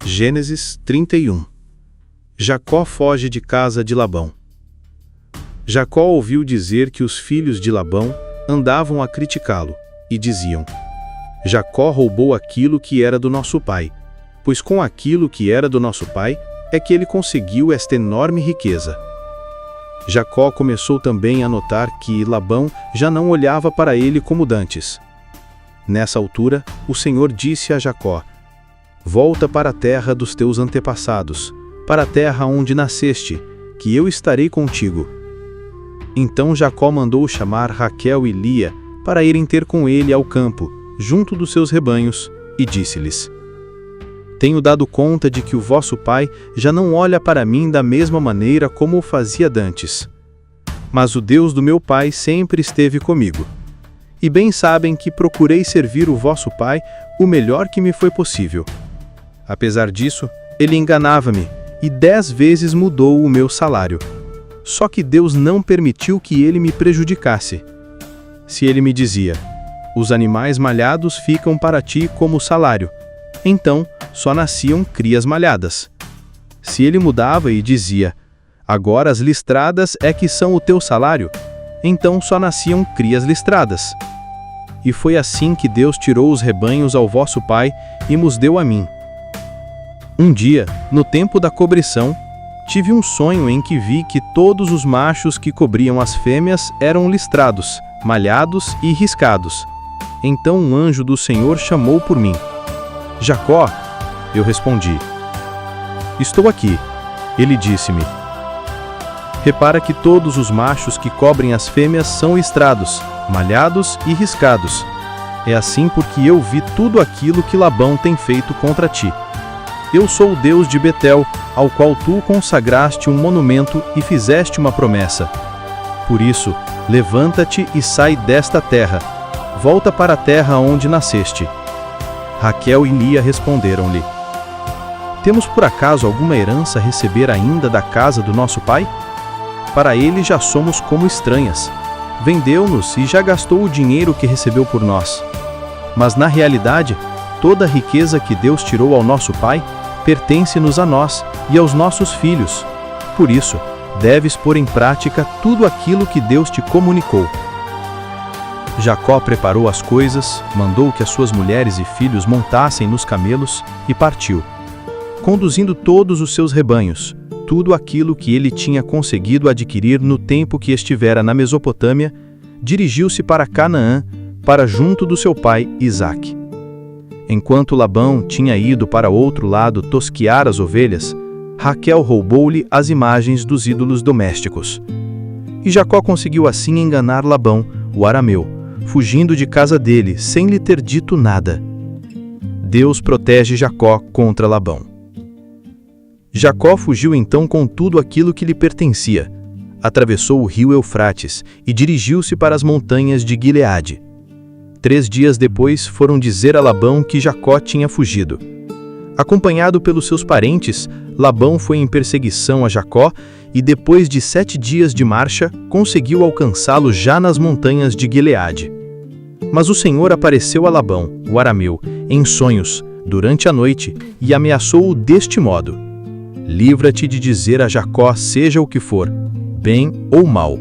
Gênesis 31. Jacó foge de casa de Labão. Jacó ouviu dizer que os filhos de Labão andavam a criticá-lo, e diziam: Jacó roubou aquilo que era do nosso pai, pois com aquilo que era do nosso pai é que ele conseguiu esta enorme riqueza. Jacó começou também a notar que Labão já não olhava para ele como dantes. Nessa altura, o Senhor disse a Jacó: Volta para a terra dos teus antepassados, para a terra onde nasceste, que eu estarei contigo. Então Jacó mandou chamar Raquel e Lia para irem ter com ele ao campo, junto dos seus rebanhos, e disse-lhes: Tenho dado conta de que o vosso pai já não olha para mim da mesma maneira como o fazia dantes. Mas o Deus do meu pai sempre esteve comigo. E bem sabem que procurei servir o vosso pai o melhor que me foi possível. Apesar disso, ele enganava-me, e 10 vezes mudou o meu salário. Só que Deus não permitiu que ele me prejudicasse. Se ele me dizia: Os animais malhados ficam para ti como salário, então só nasciam crias malhadas. Se ele mudava e dizia: Agora as listradas é que são o teu salário, então só nasciam crias listradas. E foi assim que Deus tirou os rebanhos ao vosso pai e nos deu a mim. Um dia, no tempo da cobrição, tive um sonho em que vi que todos os machos que cobriam as fêmeas eram listrados, malhados e riscados. Então um anjo do Senhor chamou por mim. Jacó, eu respondi. Estou aqui. Ele disse-me: Repara que todos os machos que cobrem as fêmeas são listrados, malhados e riscados. É assim porque eu vi tudo aquilo que Labão tem feito contra ti. Eu sou o Deus de Betel, ao qual tu consagraste um monumento e fizeste uma promessa. Por isso, levanta-te e sai desta terra. Volta para a terra onde nasceste. Raquel e Lia responderam-lhe: Temos por acaso alguma herança a receber ainda da casa do nosso pai? Para ele já somos como estranhas. Vendeu-nos e já gastou o dinheiro que recebeu por nós. Mas na realidade, toda a riqueza que Deus tirou ao nosso pai pertence-nos a nós e aos nossos filhos. Por isso, deves pôr em prática tudo aquilo que Deus te comunicou. Jacó preparou as coisas, mandou que as suas mulheres e filhos montassem nos camelos e partiu, conduzindo todos os seus rebanhos, tudo aquilo que ele tinha conseguido adquirir no tempo que estivera na Mesopotâmia, dirigiu-se para Canaã, para junto do seu pai Isaque. Enquanto Labão tinha ido para outro lado tosquiar as ovelhas, Raquel roubou-lhe as imagens dos ídolos domésticos. E Jacó conseguiu assim enganar Labão, o arameu, fugindo de casa dele, sem lhe ter dito nada. Deus protege Jacó contra Labão. Jacó fugiu então com tudo aquilo que lhe pertencia, atravessou o rio Eufrates e dirigiu-se para as montanhas de Gileade. 3 dias depois foram dizer a Labão que Jacó tinha fugido. Acompanhado pelos seus parentes, Labão foi em perseguição a Jacó e depois de 7 dias de marcha, conseguiu alcançá-lo já nas montanhas de Gileade. Mas o Senhor apareceu a Labão, o arameu, em sonhos, durante a noite, e ameaçou-o deste modo: Livra-te de dizer a Jacó seja o que for, bem ou mal.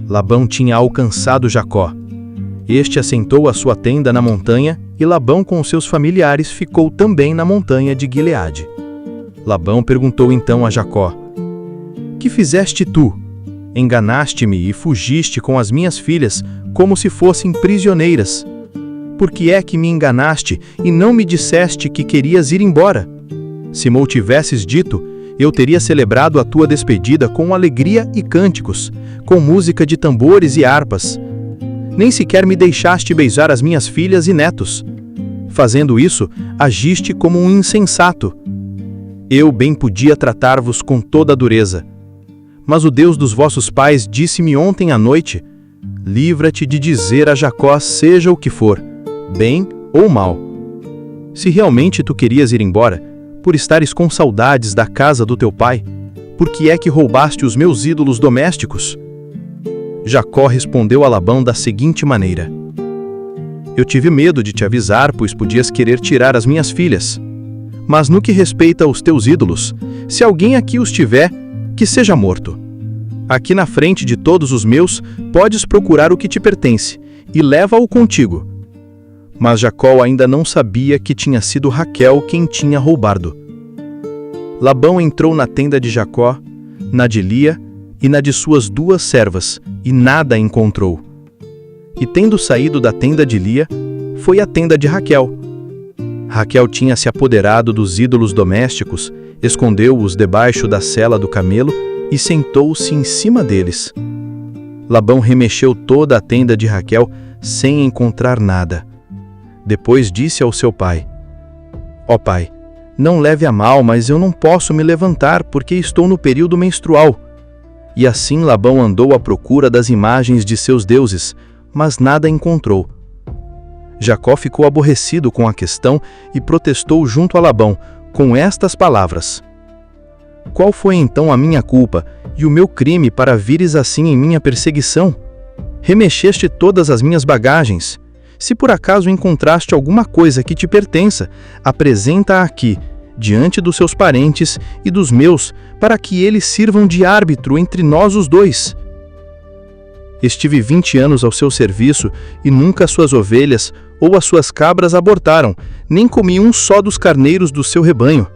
Labão tinha alcançado Jacó. Este assentou a sua tenda na montanha, e Labão com seus familiares ficou também na montanha de Gileade. Labão perguntou então a Jacó: Que fizeste tu? Enganaste-me e fugiste com as minhas filhas, como se fossem prisioneiras. Por que é que me enganaste e não me disseste que querias ir embora? Se me tivesses dito, eu teria celebrado a tua despedida com alegria e cânticos, com música de tambores e harpas. Nem sequer me deixaste beijar as minhas filhas e netos. Fazendo isso, agiste como um insensato. Eu bem podia tratar-vos com toda a dureza. Mas o Deus dos vossos pais disse-me ontem à noite: Livra-te de dizer a Jacó seja o que for, bem ou mal. Se realmente tu querias ir embora, por estares com saudades da casa do teu pai, por que é que roubaste os meus ídolos domésticos? Jacó respondeu a Labão da seguinte maneira: Eu tive medo de te avisar, pois podias querer tirar as minhas filhas. Mas no que respeita aos teus ídolos, se alguém aqui os tiver, que seja morto. Aqui na frente de todos os meus, podes procurar o que te pertence, e leva-o contigo. Mas Jacó ainda não sabia que tinha sido Raquel quem tinha roubado. Labão entrou na tenda de Jacó, na de Lia e na de suas 2 servas, e nada encontrou. E tendo saído da tenda de Lia, foi à tenda de Raquel. Raquel tinha se apoderado dos ídolos domésticos, escondeu-os debaixo da sela do camelo e sentou-se em cima deles. Labão remexeu toda a tenda de Raquel sem encontrar nada. Depois disse ao seu pai: Ó pai, não leve a mal, mas eu não posso me levantar porque estou no período menstrual. E assim Labão andou à procura das imagens de seus deuses, mas nada encontrou. Jacó ficou aborrecido com a questão e protestou junto a Labão, com estas palavras: Qual foi então a minha culpa e o meu crime para vires assim em minha perseguição? Remexeste todas as minhas bagagens. Se por acaso encontraste alguma coisa que te pertença, apresenta-a aqui, diante dos seus parentes e dos meus, para que eles sirvam de árbitro entre nós os dois. Estive 20 anos ao seu serviço, e nunca as suas ovelhas ou as suas cabras abortaram, nem comi um só dos carneiros do seu rebanho.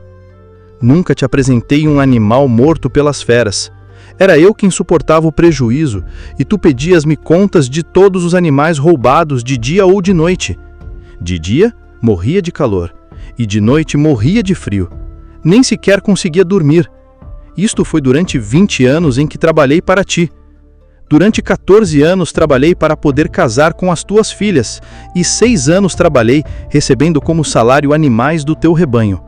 Nunca te apresentei um animal morto pelas feras. Era eu quem suportava o prejuízo, e tu pedias-me contas de todos os animais roubados de dia ou de noite. De dia, morria de calor, e de noite morria de frio. Nem sequer conseguia dormir. Isto foi durante 20 anos em que trabalhei para ti. Durante 14 anos trabalhei para poder casar com as tuas filhas, e 6 anos trabalhei, recebendo como salário animais do teu rebanho.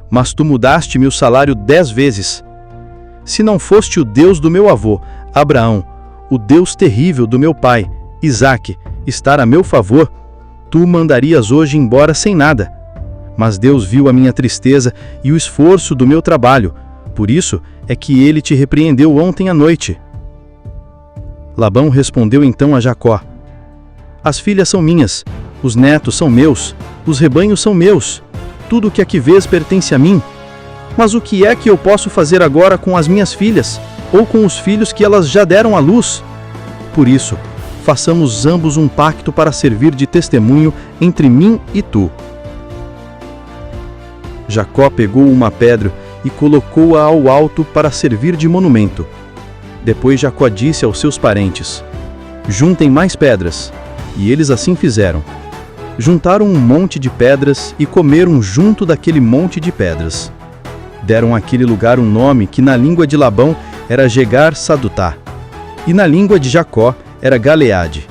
Mas tu mudaste-me o salário 10 vezes. Se não foste o Deus do meu avô, Abraão, o Deus terrível do meu pai, Isaque, estar a meu favor, tu mandarias hoje embora sem nada. Mas Deus viu a minha tristeza e o esforço do meu trabalho, por isso é que ele te repreendeu ontem à noite. Labão respondeu então a Jacó: As filhas são minhas, os netos são meus, os rebanhos são meus, tudo o que aqui vês pertence a mim. Mas o que é que eu posso fazer agora com as minhas filhas, ou com os filhos que elas já deram à luz? Por isso, façamos ambos um pacto para servir de testemunho entre mim e tu. Jacó pegou uma pedra e colocou-a ao alto para servir de monumento. Depois Jacó disse aos seus parentes: Juntem mais pedras. E eles assim fizeram. Juntaram um monte de pedras e comeram junto daquele monte de pedras. Deram àquele lugar um nome que na língua de Labão era Jegar-Sadutá, e na língua de Jacó era Galeade.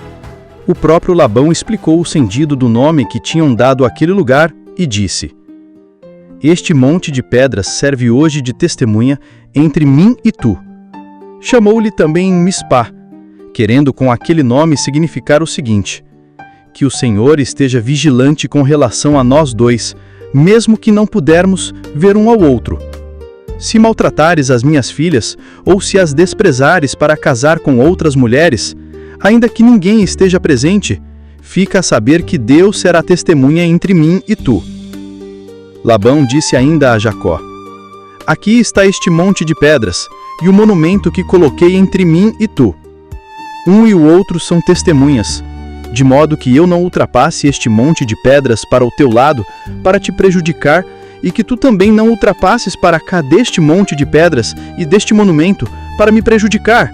O próprio Labão explicou o sentido do nome que tinham dado àquele lugar e disse: Este monte de pedras serve hoje de testemunha entre mim e tu. Chamou-lhe também Mispá, querendo com aquele nome significar o seguinte: que o Senhor esteja vigilante com relação a nós dois, mesmo que não pudermos ver um ao outro. Se maltratares as minhas filhas, ou se as desprezares para casar com outras mulheres, ainda que ninguém esteja presente, fica a saber que Deus será testemunha entre mim e tu. Labão disse ainda a Jacó: Aqui está este monte de pedras, e o monumento que coloquei entre mim e tu. Um e o outro são testemunhas, de modo que eu não ultrapasse este monte de pedras para o teu lado, para te prejudicar, e que tu também não ultrapasses para cá deste monte de pedras e deste monumento, para me prejudicar.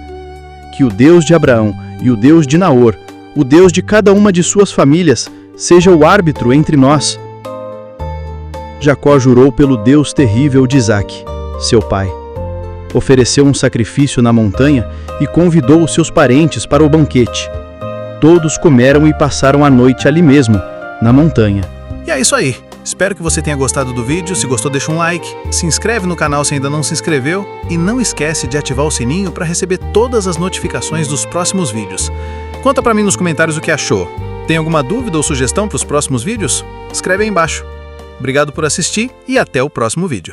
Que o Deus de Abraão e o Deus de Naor, o Deus de cada uma de suas famílias, seja o árbitro entre nós. Jacó jurou pelo Deus terrível de Isaque, seu pai. Ofereceu um sacrifício na montanha e convidou os seus parentes para o banquete. Todos comeram e passaram a noite ali mesmo, na montanha. E é isso aí. Espero que você tenha gostado do vídeo. Se gostou, deixa um like, se inscreve no canal se ainda não se inscreveu e não esquece de ativar o sininho para receber todas as notificações dos próximos vídeos. Conta para mim nos comentários o que achou. Tem alguma dúvida ou sugestão para os próximos vídeos? Escreve aí embaixo. Obrigado por assistir e até o próximo vídeo.